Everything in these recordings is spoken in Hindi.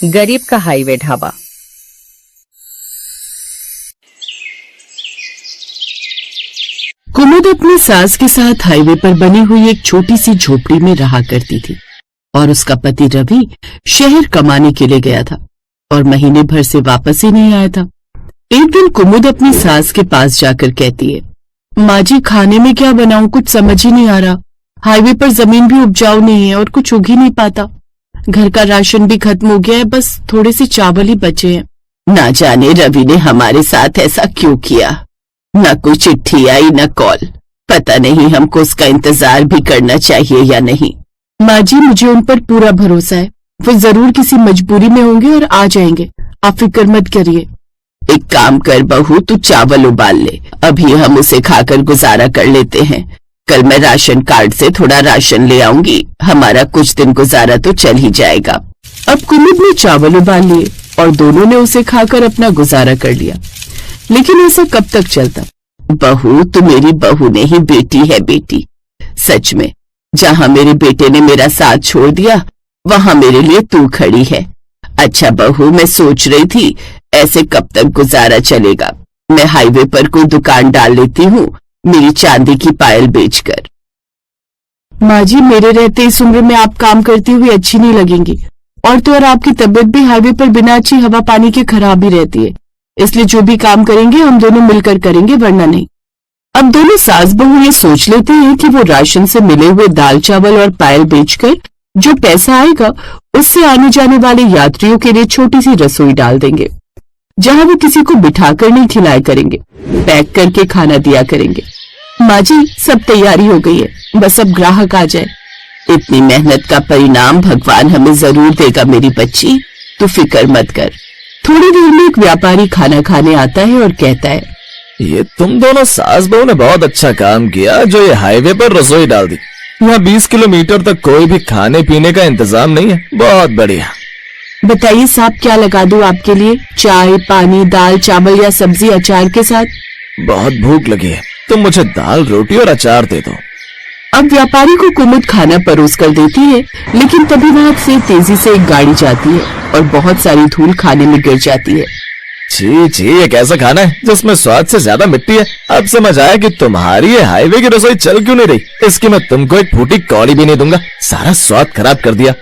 गरीब का हाईवे ढाबा। कुमुद अपनी सास के साथ हाईवे पर बनी हुई एक छोटी सी झोपड़ी में रहा करती थी और उसका पति रवि शहर कमाने के लिए गया था और महीने भर से वापस ही नहीं आया था। एक दिन कुमुद अपनी सास के पास जाकर कहती है, माँ जी खाने में क्या बनाऊं, कुछ समझ ही नहीं आ रहा। हाईवे पर जमीन भी उपजाऊ नहीं है और कुछ उग ही नहीं पाता। घर का राशन भी खत्म हो गया है, बस थोड़े से चावल ही बचे हैं। ना जाने रवि ने हमारे साथ ऐसा क्यों किया। न कोई चिट्ठी आई न कॉल। पता नहीं हमको उसका इंतजार भी करना चाहिए या नहीं। माँ जी मुझे उन पर पूरा भरोसा है, वो जरूर किसी मजबूरी में होंगे और आ जाएंगे, आप फिक्र मत करिए। एक काम कर बहू, तू चावल उबाल ले, अभी हम उसे खाकर गुजारा कर लेते हैं। कल मैं राशन कार्ड से थोड़ा राशन ले आऊंगी, हमारा कुछ दिन गुजारा तो चल ही जाएगा। अब कुमुद ने चावल उबाल लिए और दोनों ने उसे खाकर अपना गुजारा कर लिया। लेकिन ऐसा कब तक चलता। बहू तू मेरी बहू नहीं बेटी है बेटी। सच में जहाँ मेरे बेटे ने मेरा साथ छोड़ दिया वहाँ मेरे लिए तू खड़ी है। अच्छा बहू, मैं सोच रही थी ऐसे कब तक गुजारा चलेगा। मैं हाईवे पर कोई दुकान डाल लेती हूँ, मेरी चांदी की पायल बेचकर। माँ जी मेरे रहते इस उम्र में आप काम करती हुई अच्छी नहीं लगेंगी, और तो और आपकी तबीयत भी हाईवे पर बिना अच्छी हवा पानी के खराब ही रहती है, इसलिए जो भी काम करेंगे हम दोनों मिलकर करेंगे, वरना नहीं। अब दोनों सास बहू ये सोच लेते हैं कि वो राशन से मिले हुए दाल चावल और पायल बेचकर जो पैसा आएगा उससे आने जाने वाले यात्रियों के लिए छोटी सी रसोई डाल देंगे, जहां वो किसी को बिठाकर नहीं खिलाया करेंगे, पैक करके खाना दिया करेंगे। माँ जी सब तैयारी हो गई है, बस अब ग्राहक आ जाए। इतनी मेहनत का परिणाम भगवान हमें जरूर देगा मेरी बच्ची, तू फिक्र मत कर। थोड़ी देर में एक व्यापारी खाना खाने आता है और कहता है, ये तुम दोनों सास बहू ने बहुत अच्छा काम किया जो ये हाईवे पर रसोई डाल दी। यहाँ 20 किलोमीटर तक कोई भी खाने पीने का इंतजाम नहीं है, बहुत बढ़िया। बताइए साहब क्या लगा दूं आपके लिए, चाय पानी दाल चावल या सब्जी अचार के साथ? बहुत भूख लगी है, तुम मुझे दाल रोटी और अचार दे दो। अब व्यापारी को कुमुद खाना परोस कर देती है, लेकिन तभी वहां से तेजी से एक गाड़ी जाती है और बहुत सारी धूल खाने में गिर जाती है। छी छी, ये कैसा खाना है जिसमें स्वाद से ज्यादा मिट्टी है। अब समझ आया कि तुम्हारी ये हाईवे की रसोई चल क्यों नहीं रही। इसकी मैं तुमको एक फूटी कौड़ी भी नहीं दूंगा, सारा स्वाद खराब कर दिया।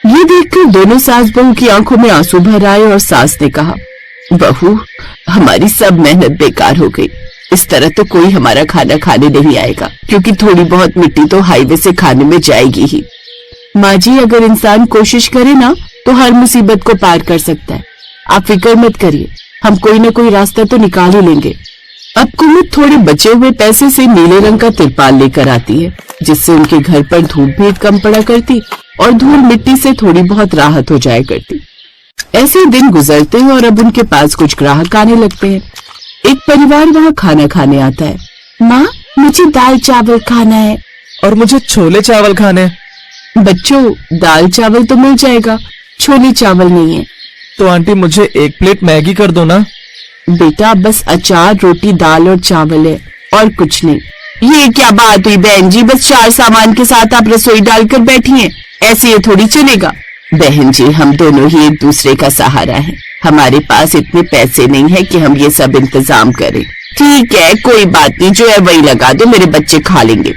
ये देखकर दोनों सास बहू की आंखों में आंसू भर आए और सास ने कहा, बहू हमारी सब मेहनत बेकार हो गई। इस तरह तो कोई हमारा खाना खाने नहीं आएगा, क्योंकि थोड़ी बहुत मिट्टी तो हाईवे से खाने में जाएगी ही। माँ जी अगर इंसान कोशिश करे ना तो हर मुसीबत को पार कर सकता है, आप फिक्र मत करिए, हम कोई न कोई रास्ता तो निकाल ही लेंगे। अब कुमुद थोड़े बचे हुए पैसे से नीले रंग का तिरपाल लेकर आती है, जिससे उनके घर पर धूप भी कम पड़ा करती और धूल मिट्टी से थोड़ी बहुत राहत हो जाया करती। ऐसे दिन गुजरते हैं और अब उनके पास कुछ ग्राहक आने लगते हैं। एक परिवार वहाँ खाना खाने आता है। माँ मुझे दाल चावल खाना है। और मुझे छोले चावल खाने हैं। बच्चों दाल चावल तो मिल जाएगा, छोले चावल नहीं है। तो आंटी मुझे एक प्लेट मैगी कर दो ना। बेटा बस अचार रोटी दाल और चावल है और कुछ नहीं। ये क्या बात हुई बहन जी, बस 4 सामान के साथ आप रसोई डालकर बैठी हैं, ऐसे ये थोड़ी चलेगा। बहन जी हम दोनों ही एक दूसरे का सहारा हैं, हमारे पास इतने पैसे नहीं है कि हम ये सब इंतजाम करें। ठीक है कोई बात नहीं, जो है वही लगा दो, मेरे बच्चे खा लेंगे।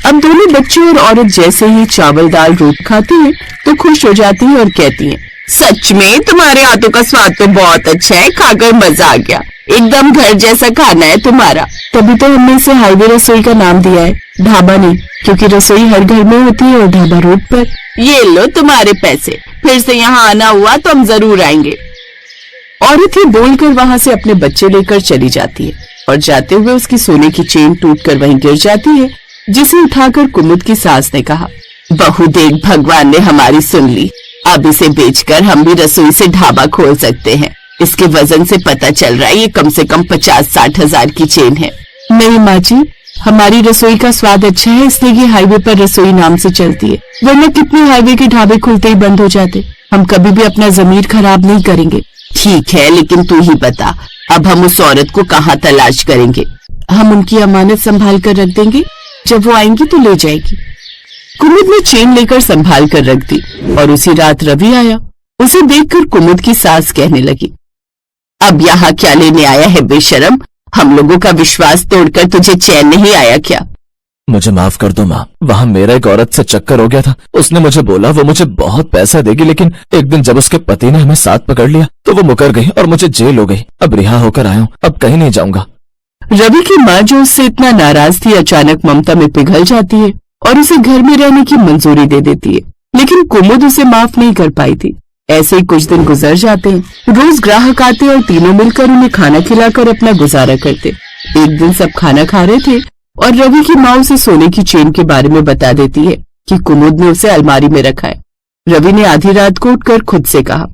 अब दोनों बच्चे और औरत जैसे ही चावल दाल रोटी खाती हैं तो खुश हो जाती है और कहती हैं, सच में तुम्हारे हाथों का स्वाद तो बहुत अच्छा है, खाकर मजा आ गया, एकदम घर जैसा खाना है तुम्हारा। तभी तो हमने इसे हाईवे रसोई का नाम दिया है, ढाबा नहीं, क्योंकि रसोई हर घर में होती है और ढाबा रोड पर। ये लो तुम्हारे पैसे, फिर से यहाँ आना हुआ तो हम जरूर आएंगे। औरत ही बोलकर वहां से अपने बच्चे लेकर चली जाती है और जाते हुए उसकी सोने की चेन टूटकर वहीं गिर जाती है, जिसे उठाकर कुमुद की सास ने कहा, बहू देख भगवान ने हमारी सुन ली, अब इसे बेचकर हम भी रसोई से ढाबा खोल सकते हैं। इसके वजन से पता चल रहा है ये कम से कम 50-60 हजार की चेन है। नहीं माँ जी हमारी रसोई का स्वाद अच्छा है, इसलिए ये हाईवे पर रसोई नाम से चलती है, वरना कितने हाईवे के ढाबे खुलते ही बंद हो जाते। हम कभी भी अपना जमीर खराब नहीं करेंगे। ठीक है लेकिन तू ही बता, अब हम उस औरत को कहाँ तलाश करेंगे? हम उनकी अमानत संभाल कर रख देंगे, जब वो आएंगी तो ले जाएगी। कुमुद ने चेन लेकर संभाल कर रख दी और उसी रात रवि आया उसे देखकर कुमुद की सास कहने लगी, अब यहाँ क्या लेने आया है बेशरम? हम लोगों का विश्वास तोड़कर तुझे चैन नहीं आया क्या? मुझे माफ कर दो माँ, वहाँ मेरा एक औरत से चक्कर हो गया था। उसने मुझे बोला वो मुझे बहुत पैसा देगी, लेकिन एक दिन जब उसके पति ने हमें साथ पकड़ लिया तो वो मुकर गई और मुझे जेल हो गई। अब रिहा होकर आया हूँ, अब कहीं नहीं जाऊंगा। रवि की माँ जो उससे इतना नाराज थी, अचानक ममता में पिघल जाती है और उसे घर में रहने की मंजूरी दे देती है, लेकिन कुमुद उसे माफ नहीं कर पाई थी। ऐसे ही कुछ दिन गुजर जाते हैं। रोज ग्राहक आते और तीनों मिलकर उन्हें खाना खिलाकर अपना गुजारा करते। एक दिन सब खाना खा रहे थे और रवि की माँ उसे सोने की चेन के बारे में बता देती है कि कुमुद ने उसे अलमारी में रखा है। रवि ने आधी रात को उठकर खुद से कहा,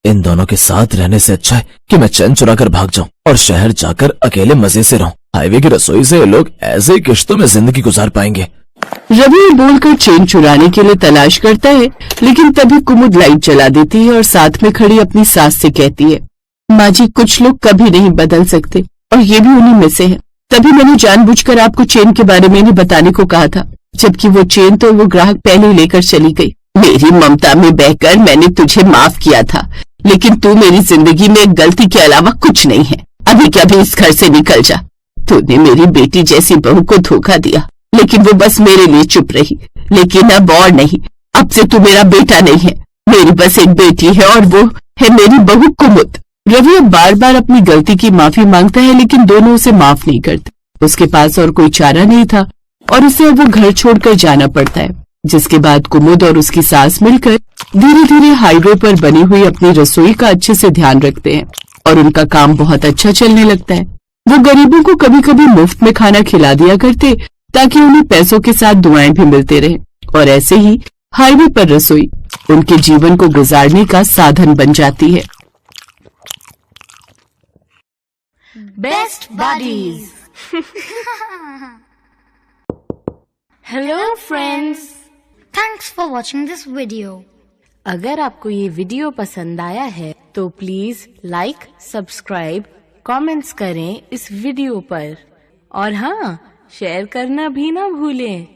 इन दोनों के साथ रहने से अच्छा है कि मैं चैन चुरा कर भाग जाऊं और शहर जाकर अकेले मजे से रहूं। हाईवे की रसोई से ये लोग ऐसे ही किश्तों में जिंदगी गुजार पाएंगे। रवि बोलकर चेन चुराने के लिए तलाश करता है, लेकिन तभी कुमुद लाइट जला देती है और साथ में खड़ी अपनी सास से कहती है, माँ जी, कुछ लोग कभी नहीं बदल सकते और ये भी उन्हीं में से है। तभी मैंने जानबूझकर आपको चेन के बारे में नहीं बताने को कहा था, जबकि वो चेन तो वो ग्राहक पहले ही लेकर चली गई। मेरी ममता में बहकर मैंने तुझे माफ किया था, लेकिन तू मेरी जिंदगी में गलती के अलावा कुछ नहीं है। अभी क्या भी इस घर से निकल जा। तूने मेरी बेटी जैसी बहू को धोखा दिया, लेकिन वो बस मेरे लिए चुप रही। लेकिन अब और नहीं, अब से तू मेरा बेटा नहीं है। मेरी बस एक बेटी है और वो है मेरी बहू कुमुद। रवि अब बार बार अपनी गलती की माफी मांगता है, लेकिन दोनों उसे माफ नहीं करते। उसके पास और कोई चारा नहीं था और उसे अब वो घर छोड़कर जाना पड़ता है। जिसके बाद कुमुद और उसकी सास मिलकर धीरे धीरे हाईवे पर बनी हुई अपनी रसोई का अच्छे से ध्यान रखते हैं और उनका काम बहुत अच्छा चलने लगता है। वो गरीबों को कभी कभी मुफ्त में खाना खिला दिया करते, ताकि उन्हें पैसों के साथ दुआएं भी मिलते रहे। और ऐसे ही हाईवे पर रसोई उनके जीवन को गुजारने का साधन बन जाती है। Best buddies. Hello friends. Thanks for watching this video. अगर आपको ये वीडियो पसंद आया है तो प्लीज लाइक, सब्सक्राइब, कमेंट्स करें इस वीडियो पर और हाँ, शेयर करना भी ना भूलें।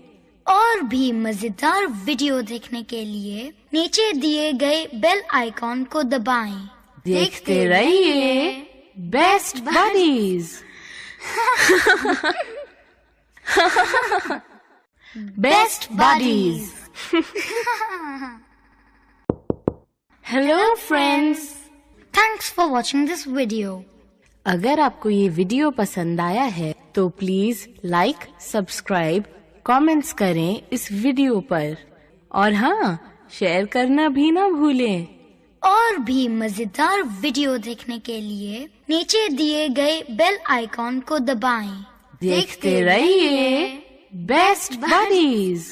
और भी मजेदार वीडियो देखने के लिए नीचे दिए गए बेल आइकॉन को दबाएं। देखते रहिए best buddies. Best buddies. Hello friends. Thanks for watching this video. अगर आपको ये वीडियो पसंद आया है तो प्लीज लाइक, सब्सक्राइब, कमेंट्स करें इस वीडियो पर और हाँ, शेयर करना भी ना भूलें। और भी मजेदार वीडियो देखने के लिए नीचे दिए गए बेल आइकॉन को दबाएं। देखते रहिए बेस्ट बडीज।